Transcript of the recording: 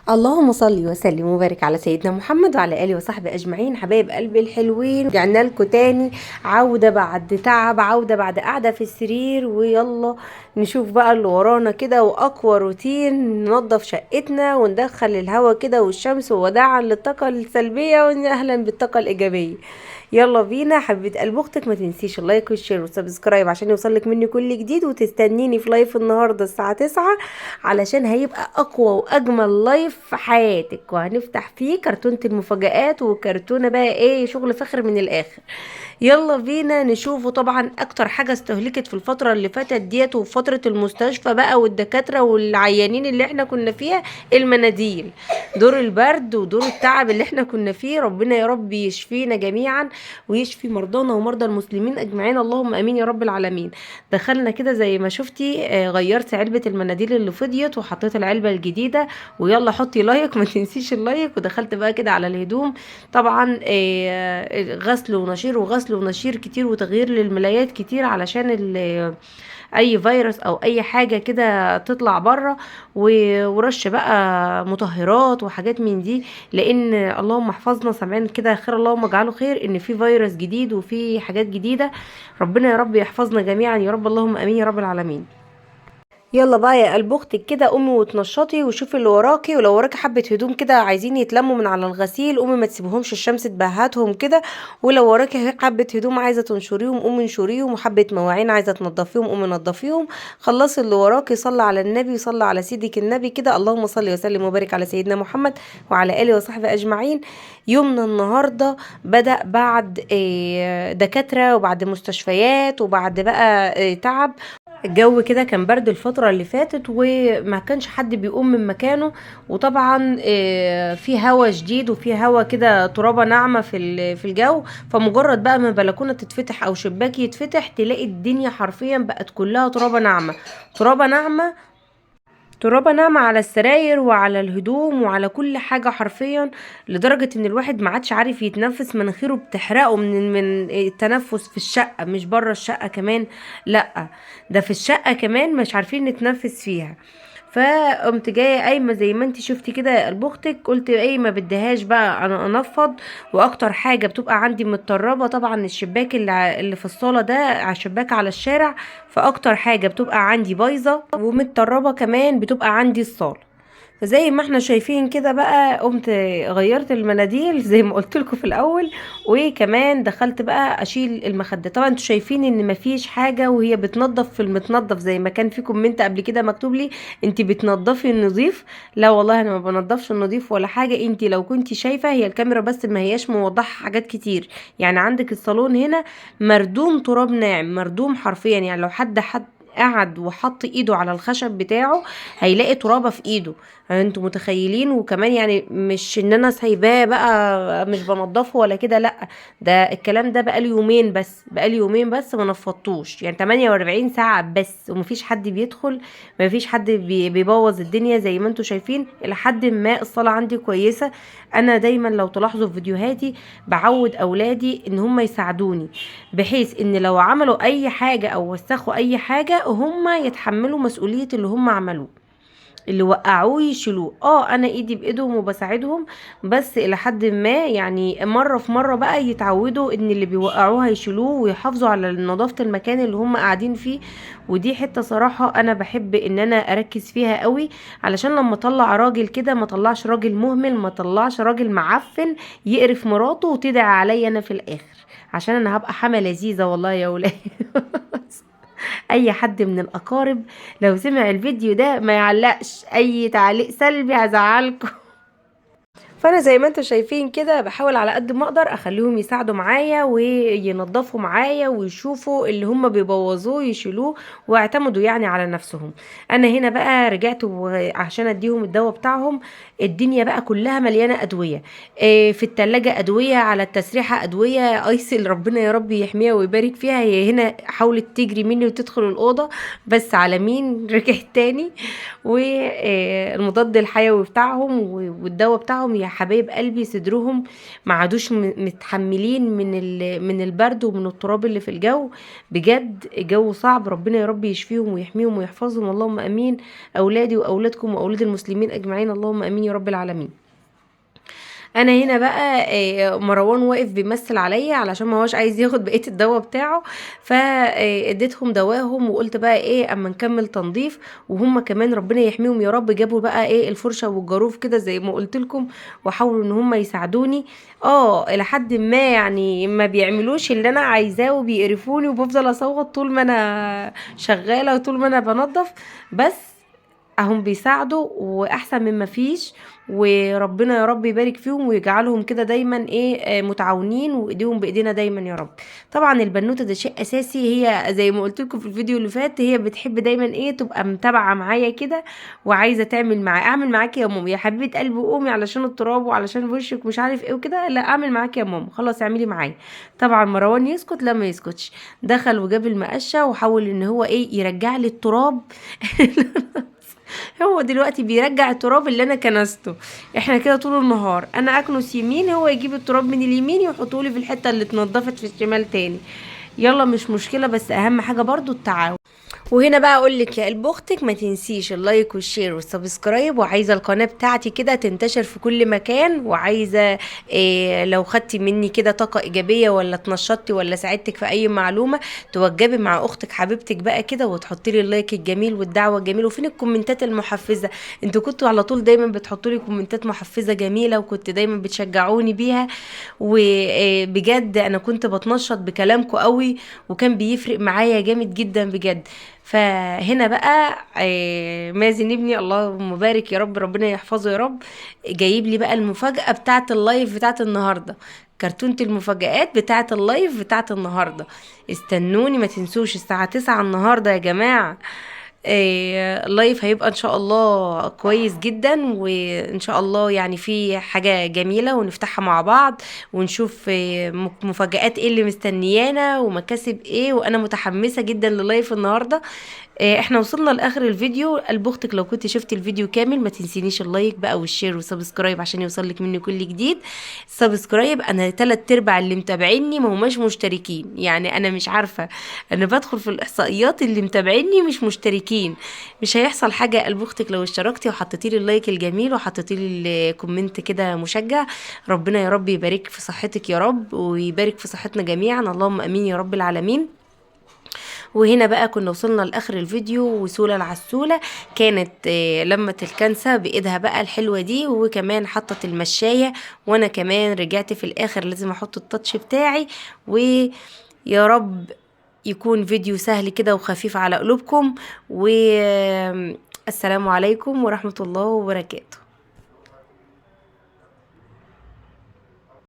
اللهم صل وسلم وبارك على سيدنا محمد وعلى اله وصحبه اجمعين. حبايب قلبي الحلوين، رجعنا لكم تاني، عوده بعد تعب، عوده بعد قعده في السرير، ويلا نشوف بقى اللي ورانا كده، واقوى روتين ننظف شقتنا وندخل الهواء كده والشمس، ووداعا للطاقه السلبيه واهلا بالطاقه الايجابيه. يلا بينا حبيبه قلب اختك، ما تنسيش اللايك والشير والسبسكرايب عشان يوصلك مني كل جديد، وتستنيني في لايف النهارده الساعه 9 علشان هيبقى اقوى واجمل لايف في حياتك، وهنفتح فيه كرتونة المفاجآت، وكرتونة بقى ايه، شغل فخر من الاخر. يلا بينا نشوفه. طبعا اكتر حاجة استهلكت في الفترة اللي فاتت ديت، وفترة المستشفى بقى والدكاترة والعيانين اللي احنا كنا فيها، المناديل. دور البرد ودور التعب اللي احنا كنا فيه، ربنا يا رب يشفينا جميعا ويشفي مرضانا ومرضى المسلمين اجمعين، اللهم امين يا رب العالمين. دخلنا كده زي ما شفتي، غيرت علبة المناديل اللي فضيت وحطيت العلبة الجديدة، ويلا حطي لايك ما تنسيش اللايك. ودخلت بقى كده على الهدوم، طبعا غسل ونشير وغسل ونشير كتير، وتغيير للملايات كتير علشان اي فيروس او اي حاجة كده تطلع بره، ورش بقى مطهرات وحاجات من دي، لان اللهم احفظنا سامعين كده خير، اللهم اجعله خير، ان في فيروس جديد وفي حاجات جديدة. ربنا يا رب يحفظنا جميعا يا رب، اللهم امين يا رب العالمين. يلا بقى يا قلب اختك كده، قومي وتنشطي وشوفي اللي وراكي، ولو وراكي حبه هدوم كده عايزين يتلموا من على الغسيل، قومي ما تسيبوهمش الشمس تبهتهم كده. ولو وراكي حبه هدوم عايزه تنشريهم، قومي انشريهم، وحبه مواعين عايزه تنضفيهم، قومي نضفيهم. خلصي اللي وراكي، صلي على النبي وصلي على سيدك النبي كده، اللهم صل وسلم وبارك على سيدنا محمد وعلى اله وصحبه اجمعين. يومنا النهارده بدأ بعد دكاتره، وبعد مستشفيات، وبعد بقى تعب. الجو كده كان برد الفترة اللي فاتت، وما كانش حد بيقوم من مكانه. وطبعا في هوا شديد، وفي هوا كده ترابة ناعمة في الجو. فمجرد بقى ما بلكونة تتفتح او شباك يتفتح، تلاقي الدنيا حرفيا بقت كلها ترابة ناعمة. ترابة ناعمة، ترابة ناعمة على السراير وعلى الهدوم وعلى كل حاجة حرفيا، لدرجة ان الواحد ما عادش عارف يتنفس، مناخيره بتحرقه من التنفس في الشقة، مش بره الشقة كمان، لا ده في الشقة كمان مش عارفين نتنفس فيها. فقمت جايه قايمه زي ما انت شفتي كده لبختك، قلت ايه ما بديهاش بقى انا انفض. واكتر حاجه بتبقى عندي متطربه طبعا الشباك اللي في الصاله ده، على الشباك على الشارع. فاكتر حاجه بتبقى عندي بايظه ومتطربه كمان بتبقى عندي الصاله. فزي ما احنا شايفين كده بقى، قمت غيرت المناديل زي ما قلت لكم في الاول، وكمان دخلت بقى اشيل المخده. طبعا انتوا شايفين ان مفيش حاجه وهي بتنظف في المتنظف، زي ما كان في كومنت قبل كده مكتوب لي انت بتنظفي النظيف. لا والله انا ما بنضفش النظيف ولا حاجه، انت لو كنت شايفه هي الكاميرا بس ما هياش موضحه حاجات كتير. يعني عندك الصالون هنا مردوم تراب ناعم، مردوم حرفيا، يعني لو حد قعد وحط ايده على الخشب بتاعه هيلاقي ترابه في ايده. انتوا متخيلين؟ وكمان يعني مش ان انا سايباه بقى مش بنضفه ولا كده، لا ده الكلام ده بقالي يومين بس، بقالي يومين بس ما نفضتوش، يعني 48 ساعة بس، ومفيش حد بيدخل، مفيش حد بيبوظ الدنيا. زي ما انتوا شايفين الى حد ما الصلاة عندي كويسة. انا دايما لو تلاحظوا في فيديوهاتي بعود اولادي ان هم يساعدوني، بحيث ان لو عملوا اي حاجة او وسخوا اي حاجة هم يتحملوا مسؤولية اللي هم عملوه، اللي وقعوه يشيلوه. انا ايدي بايدهم وبساعدهم، بس الى حد ما يعني مره في مره بقى يتعودوا ان اللي بيوقعوه هيشيلوه، ويحافظوا على نظافه المكان اللي هم قاعدين فيه. ودي حته صراحه انا بحب ان انا اركز فيها قوي، علشان لما اطلع راجل كده ما طلعش راجل مهمل، ما طلعش راجل معفن يقرف مراته وتدعي عليا انا في الاخر، عشان انا هبقى حما لذيذه والله يا ولاد. اي حد من الاقارب لو سمع الفيديو ده ما يعلقش اي تعليق سلبي، هزعلكم. فانا زي ما انتم شايفين كده بحاول على قد ما اقدر اخليهم يساعدوا معايا وينظفوا معايا، ويشوفوا اللي هم بيبوظوه يشيلوه، واعتمدوا يعني على نفسهم. انا هنا بقى رجعت عشان اديهم الدواء بتاعهم. الدنيا بقى كلها مليانه ادويه، في التلاجة ادويه، على التسريحه ادويه، ايسل ربنا يا رب يحميها ويبارك فيها، هي هنا حاولت تجري مني وتدخل الاوضه بس على مين رجعت تاني. والمضاد الحيوي بتاعهم والدواء بتاعهم حبايب قلبي صدرهم ما عادوش متحملين من البرد ومن التراب اللي في الجو. بجد الجو صعب، ربنا يا رب يشفيهم ويحميهم ويحفظهم، اللهم امين. اولادي واولادكم واولاد المسلمين اجمعين، اللهم امين يا رب العالمين. انا هنا بقى مروان واقف بيمثل عليا علشان ما هوش عايز ياخد بقيه الدواء بتاعه، فاديتهم دواهم وقلت بقى ايه اما نكمل تنظيف. وهم كمان ربنا يحميهم يا رب جابوا بقى ايه الفرشه والجاروف كده زي ما قلت لكم، وحاولوا ان هم يساعدوني. الى حد ما يعني ما بيعملوش اللي انا عايزاه وبيقرفوني، وبفضل اصوت طول ما انا شغاله وطول ما انا بنظف، بس اهم بيساعدوا واحسن من ما فيش. وربنا يا رب يبارك فيهم ويجعلهم كده دايما ايه متعاونين وايديهم بايدينا دايما يا رب. طبعا البنوته ده شيء اساسي، هي زي ما قلت لكم في الفيديو اللي فات هي بتحب دايما ايه تبقى متابعه معايا كده، وعايزه تعمل معايا. اعمل معاكي يا ماما يا حبيبه قلبي، قومي علشان التراب وعلشان وشك مش عارف ايه وكده، لا اعمل معاكي يا ماما، خلاص اعملي معايا. طبعا مروان يسكت لما يسكتش، دخل وجاب المقشه وحاول ان هو ايه يرجع لي التراب. هو دلوقتي بيرجع التراب اللي انا كنسته. احنا كده طول النهار انا اكنس يمين، هو يجيب التراب من اليمين يحطه لي في الحته اللي اتنضفت في الشمال تاني. يلا مش مشكله، بس اهم حاجه برضو التعاون. وهنا بقى اقول لك يا قلب اختك ما تنسيش اللايك والشير والسبسكرايب، وعايزه القناه بتاعتي كده تنتشر في كل مكان، وعايزه لو خدتي مني كده طاقه ايجابيه ولا اتنشطتي ولا ساعدتك في اي معلومه، توجبي مع اختك حبيبتك بقى كده وتحطي لي اللايك الجميل والدعوه الجميله. وفين الكومنتات المحفزه؟ انتوا كنتوا على طول دايما بتحطوا لي كومنتات محفزه جميله، وكنت دايما بتشجعوني بيها، وبجد انا كنت بتنشط بكلامكم قوي، وكان بيفرق معايا جامد جدا بجد. فهنا بقى مازن ابني اللهم بارك يا رب، ربنا يحفظه يا رب، جايب لي بقى المفاجأة بتاعة اللايف بتاعة النهاردة، كرتونة المفاجآت بتاعة اللايف بتاعة النهاردة. استنوني ما تنسوش الساعة 9 النهاردة يا جماعة. اللايف هيبقى ان شاء الله كويس جدا، وان شاء الله يعني في حاجة جميلة ونفتحها مع بعض، ونشوف مفاجآت ايه اللي مستنيانا ومكاسب ايه، وانا متحمسة جدا للايف النهاردة. احنا وصلنا لاخر الفيديو. قلب اختك لو كنت شفتي الفيديو كامل ما تنسينيش اللايك بقى والشير والسبسكرايب عشان يوصلك مني كل جديد. سبسكرايب انا 3/4 اللي متابعيني ما هماش مشتركين، يعني انا مش عارفه، انا بدخل في الاحصائيات اللي متابعيني مش مشتركين. مش هيحصل حاجه يا قلب اختك لو اشتركتي وحطيتي لي اللايك الجميل وحطيتي لي الكومنت كده مشجع. ربنا يا رب يبارك في صحتك يا رب، ويبارك في صحتنا جميعا، اللهم امين يا رب العالمين. وهنا بقى كنا وصلنا لاخر الفيديو، وسولة العسولة كانت لمت الكنسة بايدها بقى الحلوة دي، وكمان حطت المشاية، وانا كمان رجعت في الاخر لازم احط التاتش بتاعي. ويا رب يكون فيديو سهل كده وخفيف على قلوبكم، والسلام عليكم ورحمة الله وبركاته.